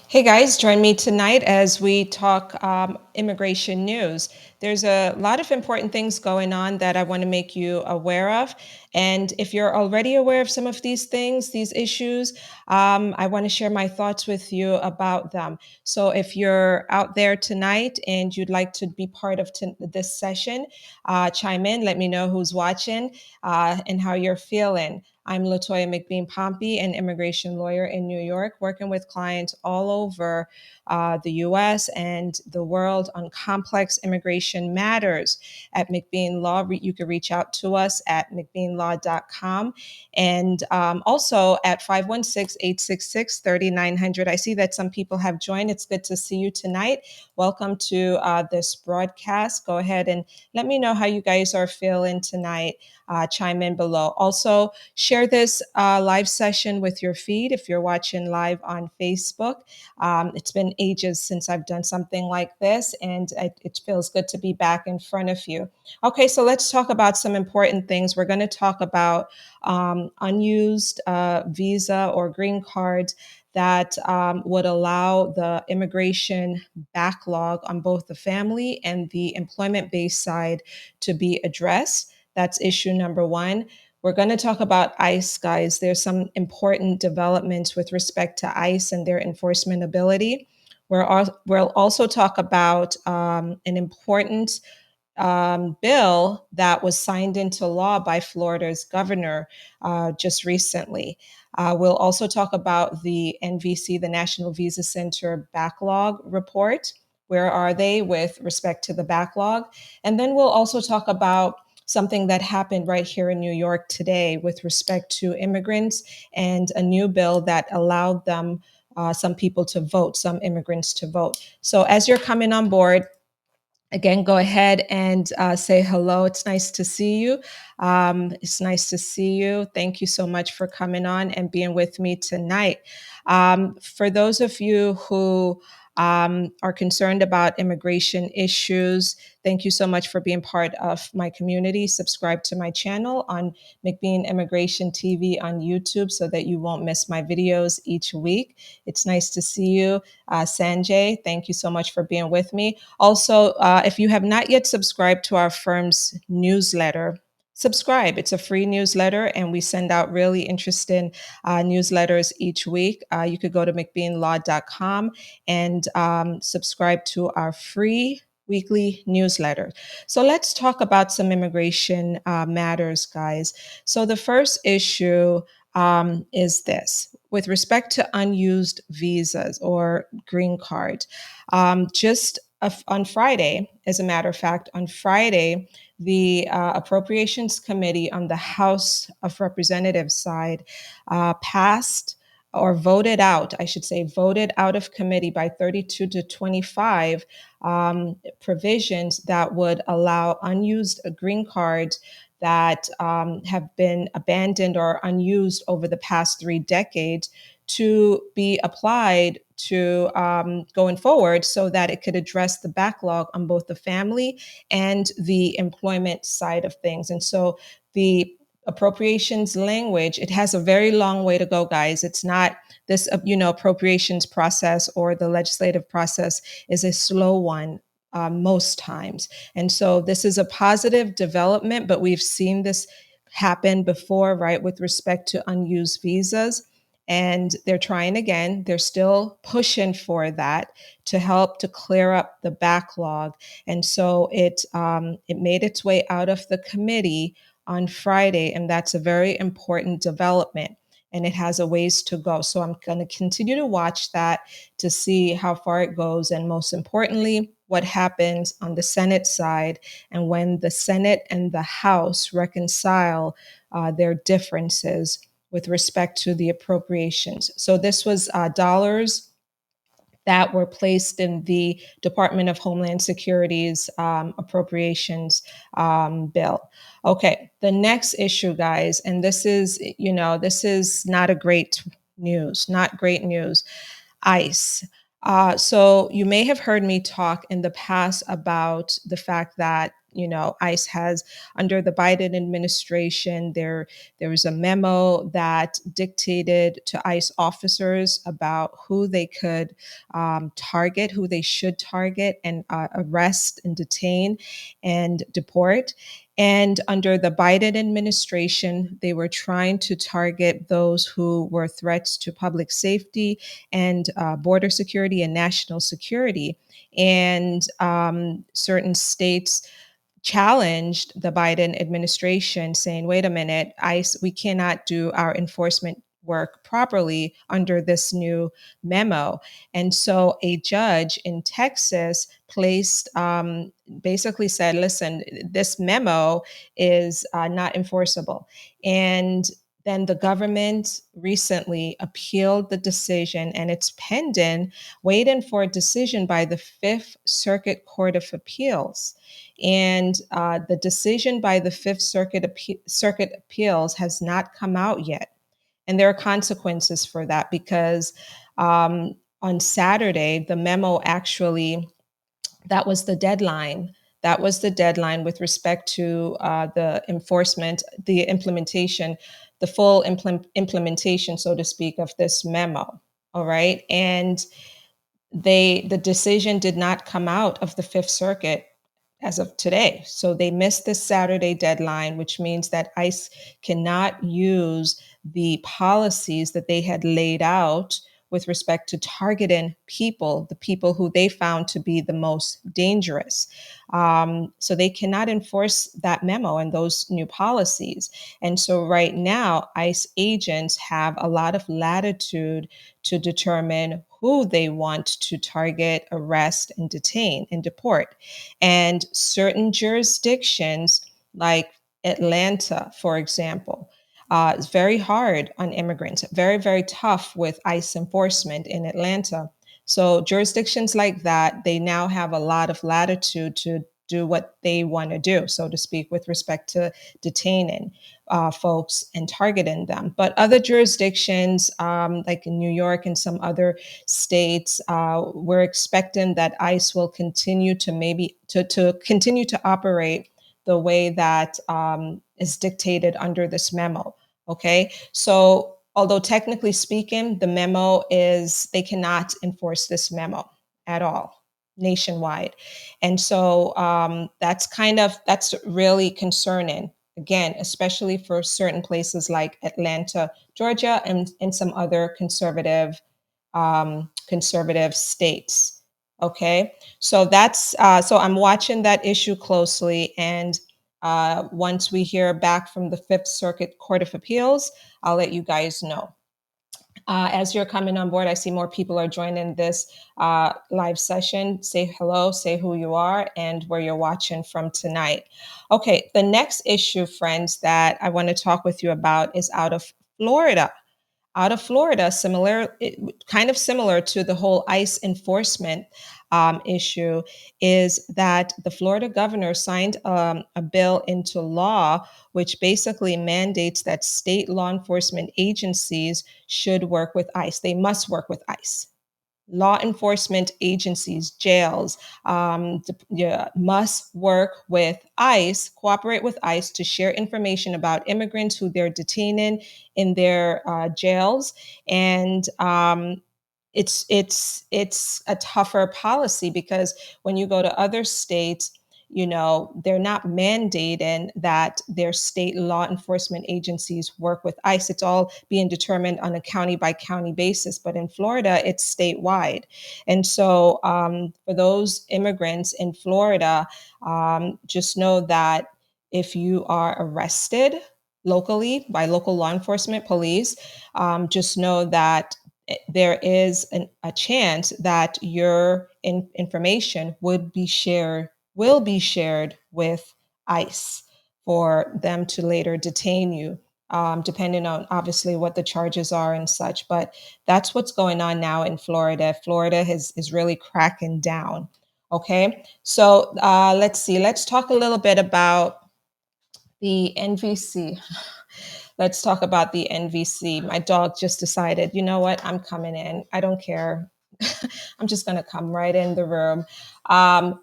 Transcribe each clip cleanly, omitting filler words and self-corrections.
Hey guys, join me tonight as we talk immigration news. There's a lot of important things going on that I want to make you aware of. And if you're already aware of some of these things, these issues, I want to share my thoughts with you about them. So if you're out there tonight and you'd like to be part of this session, chime in, let me know who's watching and how you're feeling. I'm Latoya McBean Pompey, an immigration lawyer in New York, working with clients all over the US and the world on complex immigration matters. At McBean Law, you can reach out to us at mcbeanlaw.com and also at 516-866-3900. I see that some people have joined. It's good to see you tonight. Welcome to this broadcast. Go ahead and let me know how you guys are feeling tonight. Chime in below. Also, share this live session with your feed if you're watching live on Facebook. It's been ages since I've done something like this, and it feels good to be back in front of you. Okay, so let's talk about some important things. We're going to talk about unused visa or green cards that would allow the immigration backlog on both the family and the employment based side to be addressed. That's issue number one. We're going to talk about ICE, guys. There's some important developments with respect to ICE and their enforcement ability. We'll also talk about an important bill that was signed into law by Florida's governor just recently. We'll also talk about the NVC, the National Visa Center Backlog Report. Where are they with respect to the backlog? And then we'll also talk about something that happened right here in New York today with respect to immigrants and a new bill that allowed them, some people to vote, some immigrants to vote. So as you're coming on board, again, go ahead and say hello. It's nice to see you. It's nice to see you. Thank you so much for coming on and being with me tonight. For those of you who are concerned about immigration issues, thank you so much for being part of my community. Subscribe to my channel on McBean Immigration TV on YouTube so that you won't miss my videos each week. It's nice to see you. Sanjay, thank you so much for being with me. Also, if you have not yet subscribed to our firm's newsletter, subscribe. It's a free newsletter, and we send out really interesting newsletters each week. You could go to mcbeanlaw.com and subscribe to our free weekly newsletter. So let's talk about some immigration matters, guys. So the first issue is this with respect to unused visas or green cards. Just on Friday, as a matter of fact, on Friday, the Appropriations Committee on the House of Representatives side passed or voted out, I should say, voted out of committee by 32 to 25 provisions that would allow unused green cards that have been abandoned or unused over the past 3 decades to be applied to going forward so that it could address the backlog on both the family and the employment side of things. And so the appropriations language, it has a very long way to go, guys. It's not this, appropriations process or the legislative process is a slow one most times. And so this is a positive development, but we've seen this happen before, right, with respect to unused visas. And they're trying again. They're still pushing for that to help to clear up the backlog. And so it made its way out of the committee on Friday, and that's a very important development. And it has a ways to go. So I'm going to continue to watch that to see how far it goes, and most importantly, what happens on the Senate side, and when the Senate and the House reconcile their differences with respect to the appropriations. So this was dollars that were placed in the Department of Homeland Security's appropriations bill. Okay, the next issue, guys, and this is not a great news, not great news. ICE. So you may have heard me talk in the past about the fact that ICE has, under the Biden administration, there was a memo that dictated to ICE officers about who they could target, who they should target and arrest and detain and deport. And under the Biden administration, they were trying to target those who were threats to public safety and border security and national security. And certain states challenged the Biden administration, saying, wait a minute, ICE, we cannot do our enforcement work properly under this new memo. And so a judge in Texas basically said, listen, this memo is not enforceable. And then the government recently appealed the decision, and it's pending, waiting for a decision by the Fifth Circuit Court of Appeals. And the decision by the Circuit Appeals has not come out yet. And there are consequences for that because on Saturday, the memo actually, that was the deadline. That was the deadline with respect to the enforcement, the implementation, the full implementation, so to speak, of this memo. All right. And the decision did not come out of the Fifth Circuit as of today. So they missed this Saturday deadline, which means that ICE cannot use the policies that they had laid out with respect to targeting people, the people who they found to be the most dangerous. So they cannot enforce that memo and those new policies. And so right now, ICE agents have a lot of latitude to determine who they want to target, arrest, and detain and deport. And certain jurisdictions, like Atlanta, for example, it's very hard on immigrants, very, very tough with ICE enforcement in Atlanta. So jurisdictions like that, they now have a lot of latitude to do what they want to do, so to speak, with respect to detaining folks and targeting them. But other jurisdictions, like in New York and some other states, we're expecting that ICE will continue to to continue to operate the way that is dictated under this memo. Okay, so although technically speaking, the memo is, they cannot enforce this memo at all nationwide. And so that's really concerning, again, especially for certain places like Atlanta, Georgia, and some other conservative states. Okay, so so I'm watching that issue closely, and once we hear back from the Fifth Circuit Court of Appeals, I'll let you guys know. As you're coming on board, I see more people are joining this live session. Say hello, say who you are, and where you're watching from tonight. Okay, the next issue, friends, that I want to talk with you about is out of Florida. Out of Florida, kind of similar to the whole ICE enforcement issue, is that the Florida governor signed a bill into law, which basically mandates that state law enforcement agencies should work with ICE. They must work with ICE. Law enforcement agencies, jails, must work with ICE, cooperate with ICE to share information about immigrants who they're detaining in their jails. And it's a tougher policy because when you go to other states, they're not mandating that their state law enforcement agencies work with ICE. It's all being determined on a county by county basis. But in Florida, it's statewide. And so for those immigrants in Florida, just know that if you are arrested locally by local law enforcement police, just know that there is a chance that your information will be shared with ICE for them to later detain you, depending on obviously what the charges are and such. But that's what's going on now in Florida. Florida is really cracking down. Okay, so let's see. Let's talk a little bit about the NVC. Let's talk about the NVC. My dog just decided, you know what? I'm coming in. I don't care. I'm just going to come right in the room.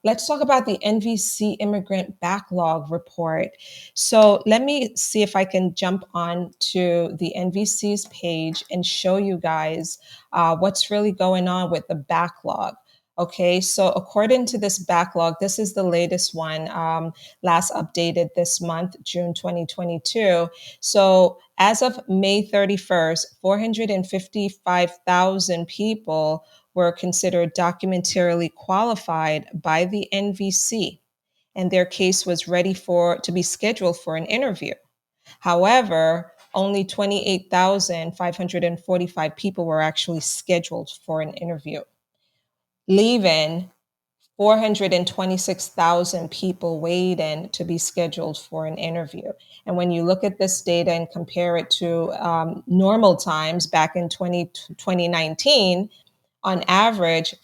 Let's talk about the NVC Immigrant Backlog Report. So let me see if I can jump on to the NVC's page and show you guys what's really going on with the backlog. Okay, so according to this backlog, this is the latest one, last updated this month, June 2022. So as of May 31st, 455,000 people were considered documentarily qualified by the NVC, and their case was ready to be scheduled for an interview. However, only 28,545 people were actually scheduled for an interview, leaving 426,000 people waiting to be scheduled for an interview. And when you look at this data and compare it to normal times back in 2019, on average,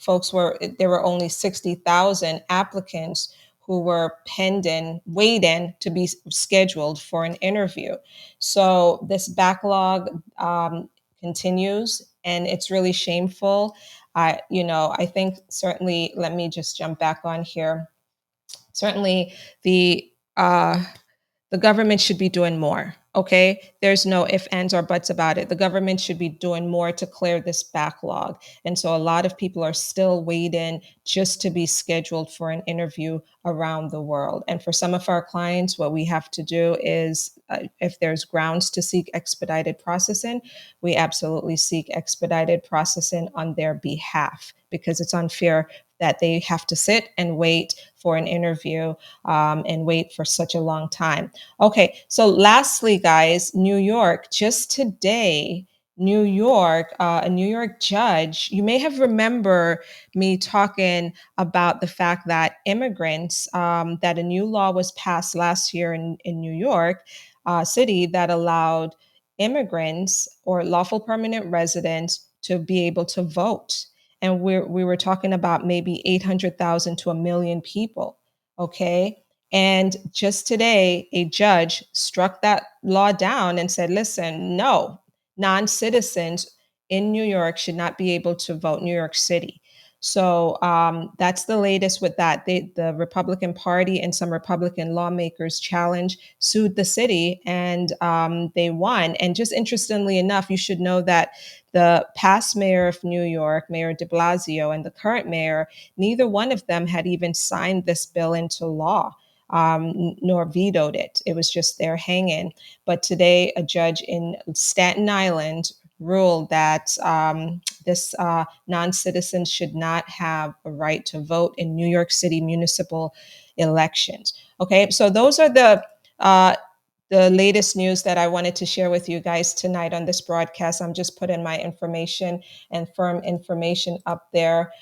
there were only 60,000 applicants who were pending, waiting to be scheduled for an interview. So this backlog continues, and it's really shameful. I think certainly, let me just jump back on here. Certainly, the uh, the government should be doing more. Okay. There's no ifs, ands, or buts about it. The government should be doing more to clear this backlog. And so a lot of people are still waiting just to be scheduled for an interview around the world. And for some of our clients, what we have to do is, if there's grounds to seek expedited processing, we absolutely seek expedited processing on their behalf, because it's unfair that they have to sit and wait for an interview, and wait for such a long time. Okay, so lastly, guys, New York, just today, New York, a New York judge, you may have remember me talking about the fact that immigrants, that a new law was passed last year in New York City that allowed immigrants or lawful permanent residents to be able to vote. And we were talking about maybe 800,000 to a million people. Okay. And just today, a judge struck that law down and said, listen, no, non citizens in New York should not be able to vote, New York City. So that's the latest with that. The Republican Party and some Republican lawmakers sued the city, and they won. And just interestingly enough, you should know that the past mayor of New York, Mayor de Blasio, and the current mayor, neither one of them had even signed this bill into law, nor vetoed it. It was just there hanging. But today, a judge in Staten Island ruled that this non-citizens should not have a right to vote in New York City municipal elections. Okay, so those are the latest news that I wanted to share with you guys tonight on this broadcast. I'm just putting my information and firm information up there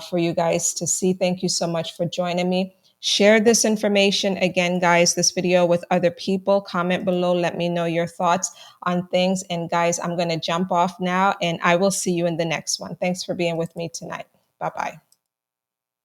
for you guys to see. Thank you so much for joining me. Share this information again, guys, this video with other people. Comment below. Let me know your thoughts on things. And guys, I'm going to jump off now, and I will see you in the next one. Thanks for being with me tonight. Bye-bye.